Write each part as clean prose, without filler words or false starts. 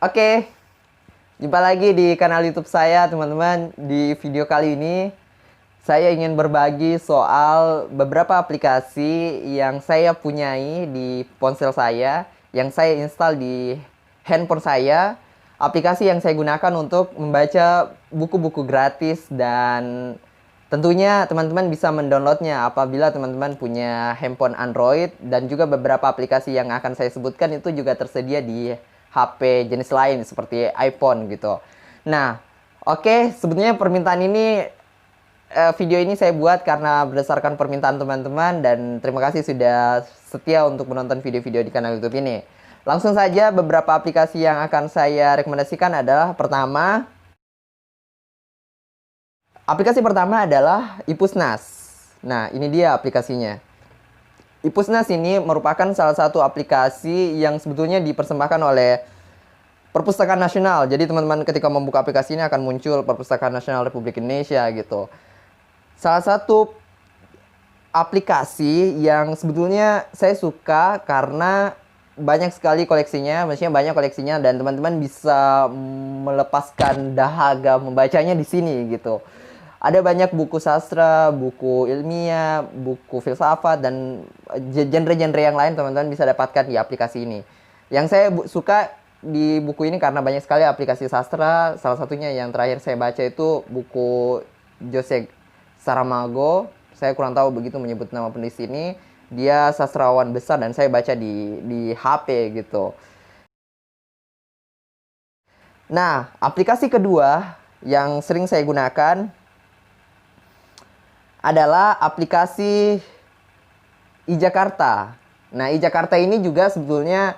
Oke, jumpa lagi di kanal YouTube saya, teman-teman. Di video kali ini, saya ingin berbagi soal beberapa aplikasi yang saya punyai di ponsel saya, yang saya install di handphone saya. Aplikasi yang saya gunakan untuk membaca buku-buku gratis dan tentunya teman-teman bisa mendownloadnya apabila teman-teman punya handphone Android, dan juga beberapa aplikasi yang akan saya sebutkan itu juga tersedia di HP jenis lain seperti iPhone gitu. Nah, oke, sebenarnya permintaan ini video ini saya buat karena berdasarkan permintaan teman-teman, dan terima kasih sudah setia untuk menonton video-video di kanal YouTube ini. Langsung saja, beberapa aplikasi yang akan saya rekomendasikan adalah aplikasi pertama adalah Ipusnas. Nah, ini dia aplikasinya. Ipusnas ini merupakan salah satu aplikasi yang sebetulnya dipersembahkan oleh Perpustakaan Nasional. Jadi teman-teman ketika membuka aplikasi ini akan muncul Perpustakaan Nasional Republik Indonesia gitu. Salah satu aplikasi yang sebetulnya saya suka karena banyak sekali koleksinya, maksudnya banyak koleksinya, dan teman-teman bisa melepaskan dahaga membacanya di sini gitu. Ada banyak buku sastra, buku ilmiah, buku filsafat, dan genre-genre yang lain teman-teman bisa dapatkan di aplikasi ini. Yang saya suka di buku ini karena banyak sekali aplikasi sastra. Salah satunya yang terakhir saya baca itu buku Jose Saramago. Saya kurang tahu begitu menyebut nama penulis ini. Dia sastrawan besar dan saya baca di HP gitu. Nah, aplikasi kedua yang sering saya gunakan adalah aplikasi iJakarta. Nah, iJakarta ini juga sebetulnya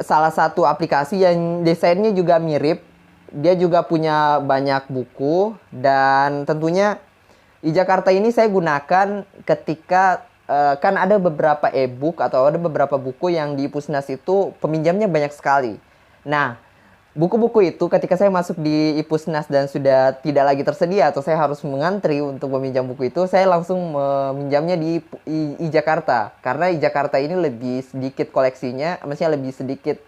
salah satu aplikasi yang desainnya juga mirip. Dia juga punya banyak buku, dan tentunya iJakarta ini saya gunakan ketika kan ada beberapa e-book atau ada beberapa buku yang di Ipusnas itu peminjamnya banyak sekali. Nah, buku-buku itu ketika saya masuk di Ipusnas dan sudah tidak lagi tersedia atau saya harus mengantri untuk meminjam buku itu, saya langsung meminjamnya di iJakarta. Karena iJakarta ini lebih sedikit koleksinya, maksudnya lebih sedikit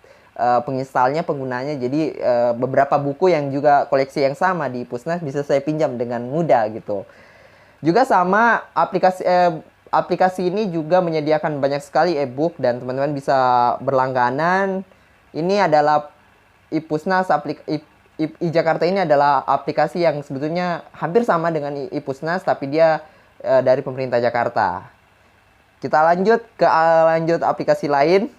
penginstalnya, penggunanya. Jadi beberapa buku yang juga koleksi yang sama di Ipusnas bisa saya pinjam dengan mudah gitu. Juga sama, aplikasi ini juga menyediakan banyak sekali e-book dan teman-teman bisa berlangganan. Ini adalah Ipusnas, iJakarta ini adalah aplikasi yang sebetulnya hampir sama dengan Ipusnas, tapi dia dari pemerintah Jakarta. Kita lanjut aplikasi lain.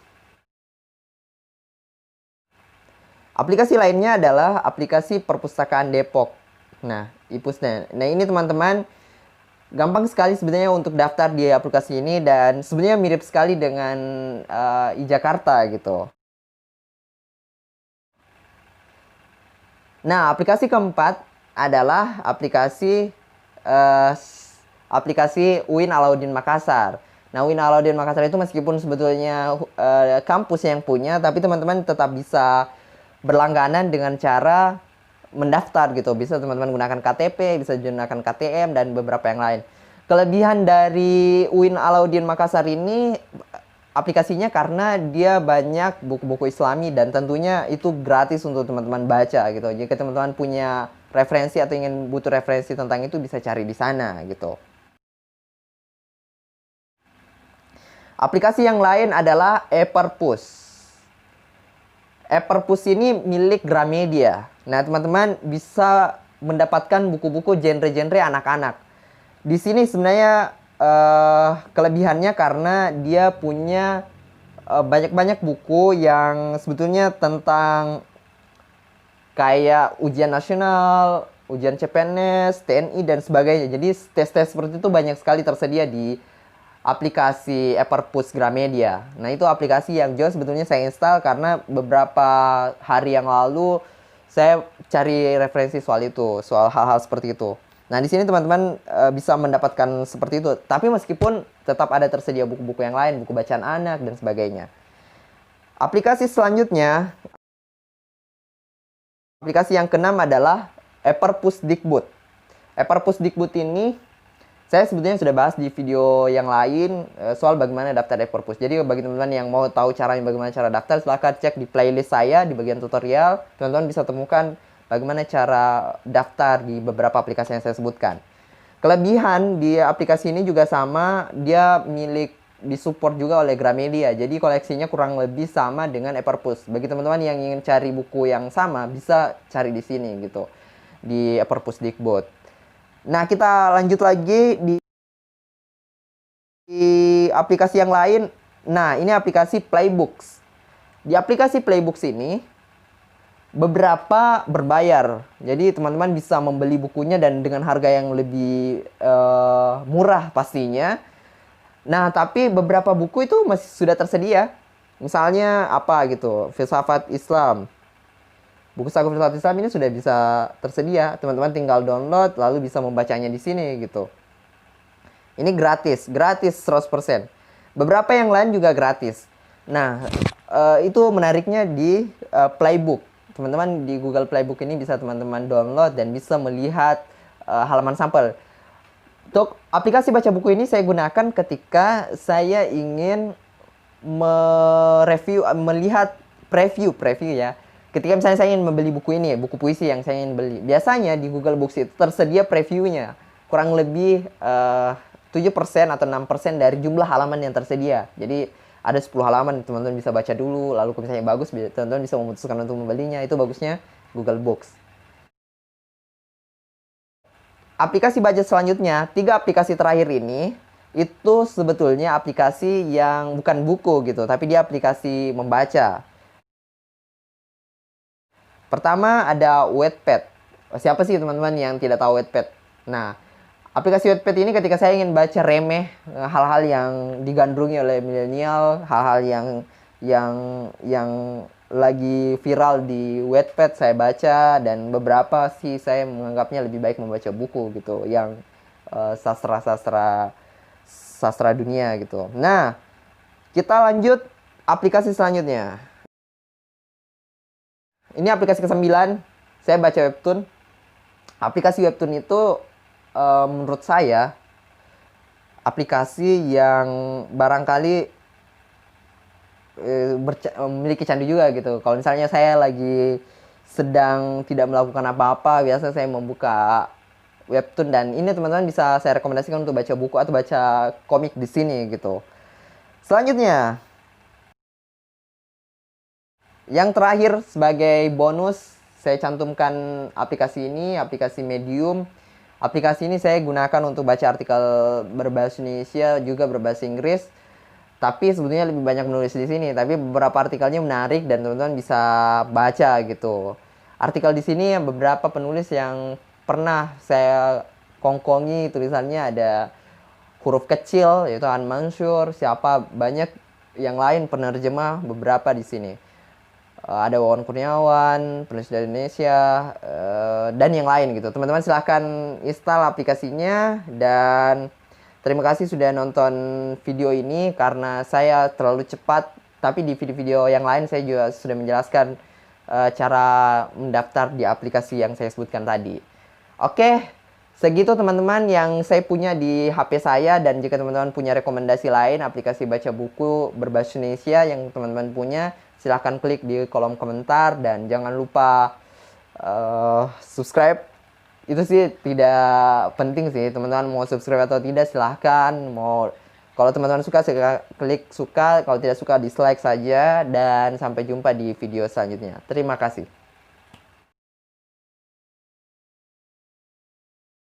Aplikasi lainnya adalah aplikasi Perpustakaan Depok. Nah, Ipusnas. Nah, ini teman-teman gampang sekali sebenarnya untuk daftar di aplikasi ini, dan sebenarnya mirip sekali dengan iJakarta gitu. Nah, aplikasi keempat adalah aplikasi UIN Alauddin Makassar. Nah, UIN Alauddin Makassar itu meskipun sebetulnya kampus yang punya, tapi teman-teman tetap bisa berlangganan dengan cara mendaftar gitu. Bisa teman-teman gunakan KTP, bisa gunakan KTM, dan beberapa yang lain. Kelebihan dari UIN Alauddin Makassar ini aplikasinya karena dia banyak buku-buku Islami, dan tentunya itu gratis untuk teman-teman baca gitu. Jika teman-teman punya referensi atau ingin butuh referensi tentang itu, bisa cari di sana gitu. Aplikasi yang lain adalah ePerpus. ePerpus ini milik Gramedia. Nah, teman-teman bisa mendapatkan buku-buku genre-genre anak-anak. Di sini sebenarnya kelebihannya karena dia punya banyak-banyak buku yang sebetulnya tentang kayak ujian nasional, ujian CPNS, TNI, dan sebagainya. Jadi tes-tes seperti itu banyak sekali tersedia di aplikasi ePerpus Gramedia. Nah, itu aplikasi yang juga sebetulnya saya install karena beberapa hari yang lalu saya cari referensi soal itu, soal hal-hal seperti itu. Nah, di sini teman-teman bisa mendapatkan seperti itu. Tapi meskipun tetap ada tersedia buku-buku yang lain, buku bacaan anak dan sebagainya. Aplikasi selanjutnya, aplikasi yang keenam adalah ePerpus Dikbud. ePerpus Dikbud ini Saya sebetulnya sudah bahas di video yang lain soal bagaimana daftar e-perpus. Jadi bagi teman-teman yang mau tahu caranya bagaimana cara daftar, silahkan cek di playlist saya di bagian tutorial. Teman-teman bisa temukan bagaimana cara daftar di beberapa aplikasi yang saya sebutkan. Kelebihan di aplikasi ini juga sama, dia disupport juga oleh Gramedia. Jadi koleksinya kurang lebih sama dengan e-perpus. Bagi teman-teman yang ingin cari buku yang sama, bisa cari di sini gitu, di e-perpus Dikbud. Nah, kita lanjut lagi di aplikasi yang lain. Nah, ini aplikasi Playbooks. Di aplikasi Playbooks ini, beberapa berbayar. Jadi, teman-teman bisa membeli bukunya dan dengan harga yang lebih murah pastinya. Nah, tapi beberapa buku itu masih sudah tersedia. Misalnya apa gitu, Filsafat Islam. Buku saku filsafat Islam ini sudah bisa tersedia. Teman-teman tinggal download lalu bisa membacanya di sini gitu. Ini gratis 100%. Beberapa yang lain juga gratis. Nah, itu menariknya di Playbook. Teman-teman di Google Playbook ini bisa teman-teman download dan bisa melihat halaman sampel. Untuk aplikasi baca buku ini saya gunakan ketika saya ingin melihat preview ya. Ketika misalnya saya ingin membeli buku ini, buku puisi yang saya ingin beli, biasanya di Google Books itu tersedia previewnya. Kurang lebih 7% atau 6% dari jumlah halaman yang tersedia. Jadi ada 10 halaman, teman-teman bisa baca dulu, lalu kalau misalnya bagus, teman-teman bisa memutuskan untuk membelinya. Itu bagusnya Google Books. Aplikasi baca selanjutnya, 3 aplikasi terakhir ini, itu sebetulnya aplikasi yang bukan buku gitu, tapi dia aplikasi membaca. Pertama ada Wattpad. Siapa sih teman-teman yang tidak tahu Wattpad? Nah, aplikasi Wattpad ini ketika saya ingin baca remeh, hal-hal yang digandrungi oleh milenial, hal-hal yang lagi viral di Wattpad saya baca, dan beberapa sih saya menganggapnya lebih baik membaca buku gitu, yang sastra dunia gitu. Nah, kita lanjut aplikasi selanjutnya. Ini aplikasi ke-9, saya baca webtoon. Aplikasi webtoon itu menurut saya aplikasi yang barangkali memiliki candu juga gitu. Kalau misalnya saya lagi sedang tidak melakukan apa-apa, biasa saya membuka webtoon, dan ini teman-teman bisa saya rekomendasikan untuk baca buku atau baca komik di sini gitu. Selanjutnya, yang terakhir sebagai bonus, saya cantumkan aplikasi ini, aplikasi Medium. Aplikasi ini saya gunakan untuk baca artikel berbahasa Indonesia, juga berbahasa Inggris. Tapi sebetulnya lebih banyak menulis di sini. Tapi beberapa artikelnya menarik dan teman-teman bisa baca gitu. Artikel di sini beberapa penulis yang pernah saya kongkongi tulisannya, ada huruf kecil yaitu An Mansur, siapa banyak yang lain penerjemah beberapa di sini. Ada Wawan Kurniawan, penulis dari Indonesia, dan yang lain gitu. Teman-teman silahkan install aplikasinya, dan terima kasih sudah nonton video ini karena saya terlalu cepat. Tapi di video-video yang lain saya juga sudah menjelaskan cara mendaftar di aplikasi yang saya sebutkan tadi. Oke, segitu teman-teman yang saya punya di HP saya, dan jika teman-teman punya rekomendasi lain aplikasi baca buku berbahasa Indonesia yang teman-teman punya, silahkan klik di kolom komentar, dan jangan lupa subscribe. Itu sih tidak penting sih, teman-teman mau subscribe atau tidak silahkan. Kalau teman-teman suka, klik suka, kalau tidak suka dislike saja, dan sampai jumpa di video selanjutnya. Terima kasih.